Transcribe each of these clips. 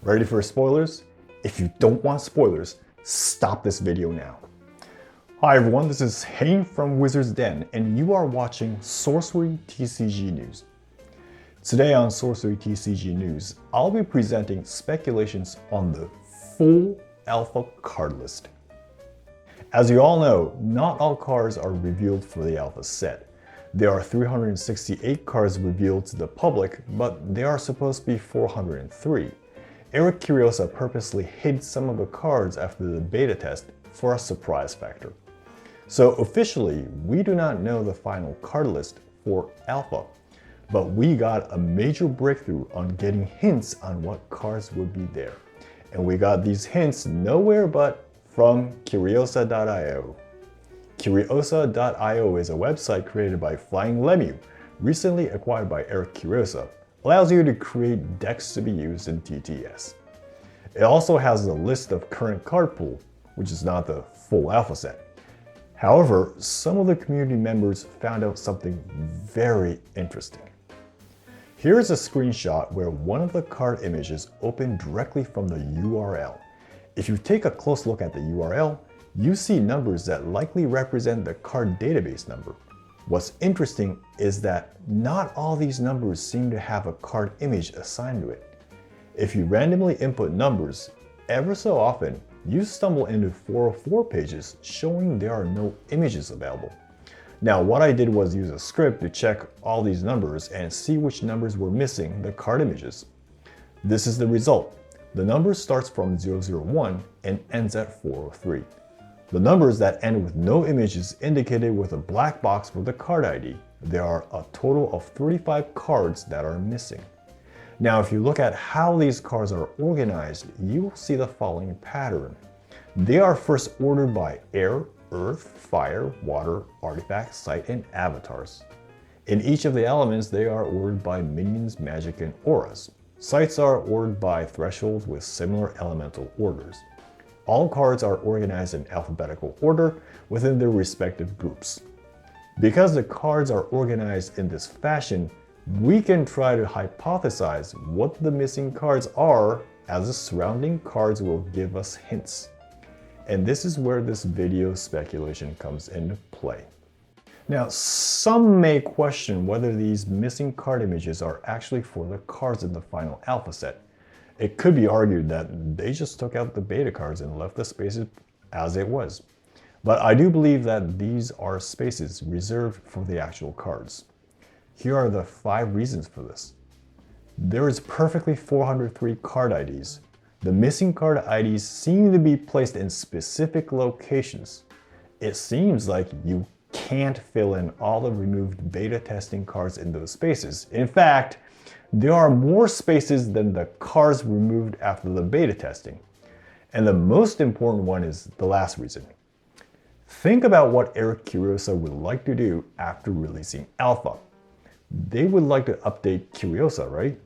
Ready for spoilers? If you don't want spoilers, stop this video now. Hi everyone, this is Hayne from Wizard's Den, and you are watching Sorcery TCG News. Today on Sorcery TCG News, I'll be presenting speculations on the full alpha card list. As you all know, not all cards are revealed for the alpha set. There are 368 cards revealed to the public, but there are supposed to be 403. Eric Curiosaio purposely hid some of the cards after the beta test for a surprise factor. So officially, we do not know the final card list for alpha, but we got a major breakthrough on getting hints on what cards would be there. And we got these hints nowhere but from Curiosaio.io. Curiosaio.io is a website created by Flying Lemu, recently acquired by Eric Curiosaio. Allows you to create decks to be used in TTS. It also has a list of current card pool, which is not the full alpha set. However, some of the community members found out something very interesting. Here is a screenshot where one of the card images opened directly from the URL. If you take a close look at the URL, you see numbers that likely represent the card database number. What's interesting is that not all these numbers seem to have a card image assigned to it. If you randomly input numbers, ever so often, you stumble into 404 pages showing there are no images available. Now, what I did was use a script to check all these numbers and see which numbers were missing the card images. This is the result. The number starts from 001 and ends at 403. The numbers that end with no images indicated with a black box for the card ID. There are a total of 35 cards that are missing. Now, if you look at how these cards are organized, you will see the following pattern. They are first ordered by air, earth, fire, water, artifacts, site, and avatars. In each of the elements, they are ordered by minions, magic, and auras. Sites are ordered by thresholds with similar elemental orders. All cards are organized in alphabetical order within their respective groups. Because the cards are organized in this fashion, we can try to hypothesize what the missing cards are, as the surrounding cards will give us hints. And this is where this video speculation comes into play. Now, some may question whether these missing card images are actually for the cards in the final alpha set. It could be argued that they just took out the beta cards and left the spaces as it was. But I do believe that these are spaces reserved for the actual cards. Here are the 5 reasons for this. There is perfectly 403 card IDs. The missing card IDs seem to be placed in specific locations. It seems like you can't fill in all the removed beta testing cards in those spaces. In fact, there are more spaces than the cards removed after the beta testing. And the most important one is the last reason. Think about what Eric Curiosaio would like to do after releasing alpha. They would like to update Curiosaio, right?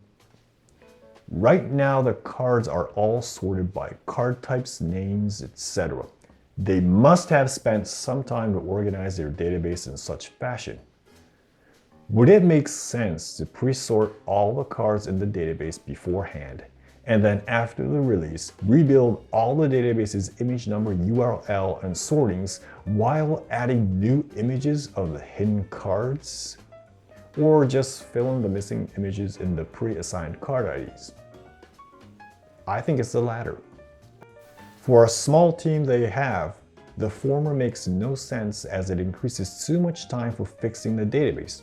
Right now, the cards are all sorted by card types, names, etc. They must have spent some time to organize their database in such fashion. Would it make sense to pre-sort all the cards in the database beforehand, and then after the release, rebuild all the database's image number, URL, and sortings while adding new images of the hidden cards? Or just fill in the missing images in the pre-assigned card IDs? I think it's the latter. For a small team they have, the former makes no sense as it increases too much time for fixing the database.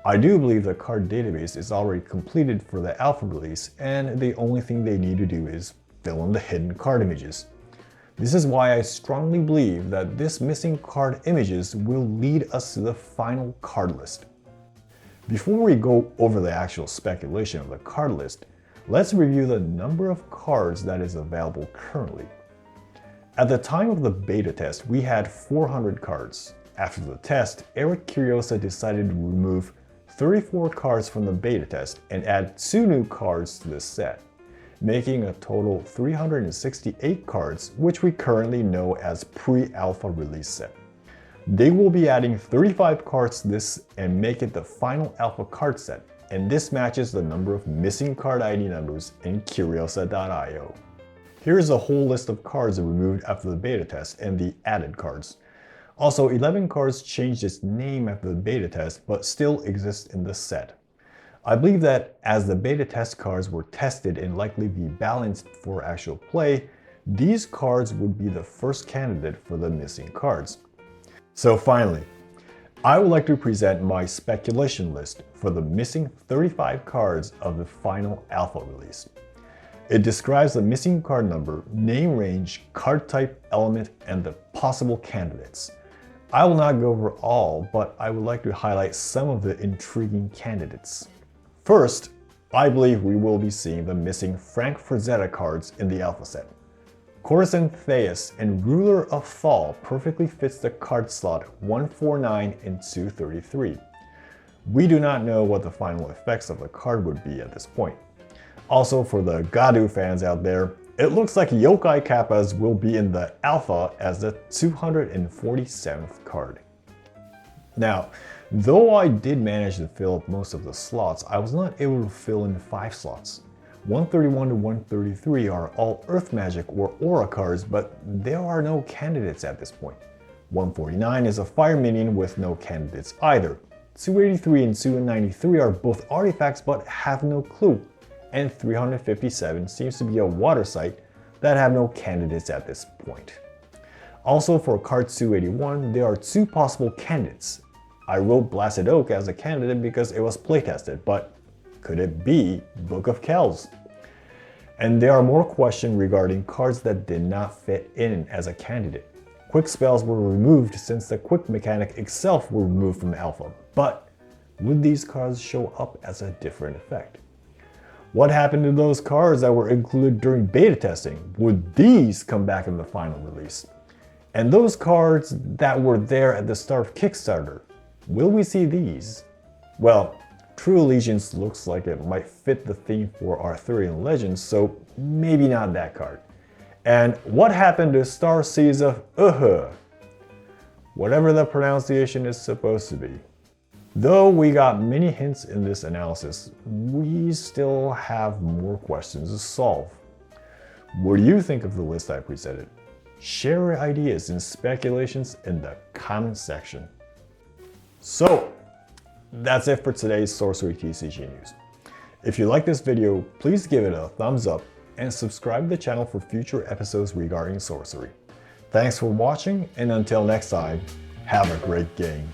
I do believe the card database is already completed for the alpha release, and the only thing they need to do is fill in the hidden card images. This is why I strongly believe that this missing card images will lead us to the final card list. Before we go over the actual speculation of the card list, let's review the number of cards that is available currently. At the time of the beta test, we had 400 cards. After the test, Eric Curiosaio decided to remove 34 cards from the beta test and add 2 new cards to the set, making a total 368 cards, which we currently know as pre-alpha release set. They will be adding 35 cards to this and make it the final alpha card set. and this matches the number of missing card ID numbers in Curiosaio. Here's a whole list of cards removed after the beta test and the added cards. Also, 11 cards changed its name after the beta test, but still exist in the set. I believe that as the beta test cards were tested and likely be balanced for actual play, these cards would be the first candidate for the missing cards. So finally, I would like to present my speculation list for the missing 35 cards of the final alpha release. It describes the missing card number, name range, card type, element, and the possible candidates. I will not go over all, but I would like to highlight some of the intriguing candidates. First, I believe we will be seeing the missing Frazetta cards in the alpha set. Corazon Theus and Ruler of Fall perfectly fits the card slot 149 and 233. We do not know what the final effects of the card would be at this point. Also, for the Gadu fans out there, it looks like Yokai kappas will be in the alpha as the 247th card. Now, though I did manage to fill up most of the slots, I was not able to fill in 5 slots. 131 to 133 are all Earth Magic or Aura cards, but there are no candidates at this point. 149 is a Fire Minion with no candidates either. 283 and 293 are both artifacts but have no clue. And 357 seems to be a Water Site that have no candidates at this point. Also for card 281, there are 2 possible candidates. I wrote Blasted Oak as a candidate because it was playtested, but could it be Book of Kells? And there are more questions regarding cards that did not fit in as a candidate. Quick spells were removed since the quick mechanic itself were removed from alpha, but would these cards show up as a different effect? What happened to those cards that were included during beta testing? Would these come back in the final release? And those cards that were there at the start of Kickstarter, will we see these? Well, True Allegiance looks like it might fit the theme for Arthurian Legends, so maybe not that card. And what happened to Star Seas of whatever the pronunciation is supposed to be. Though we got many hints in this analysis, we still have more questions to solve. What do you think of the list I presented? Share your ideas and speculations in the comment section. So, that's it for today's Sorcery TCG news. If you like this video, please give it a thumbs up and subscribe to the channel for future episodes regarding Sorcery. Thanks for watching, and until next time, have a great game.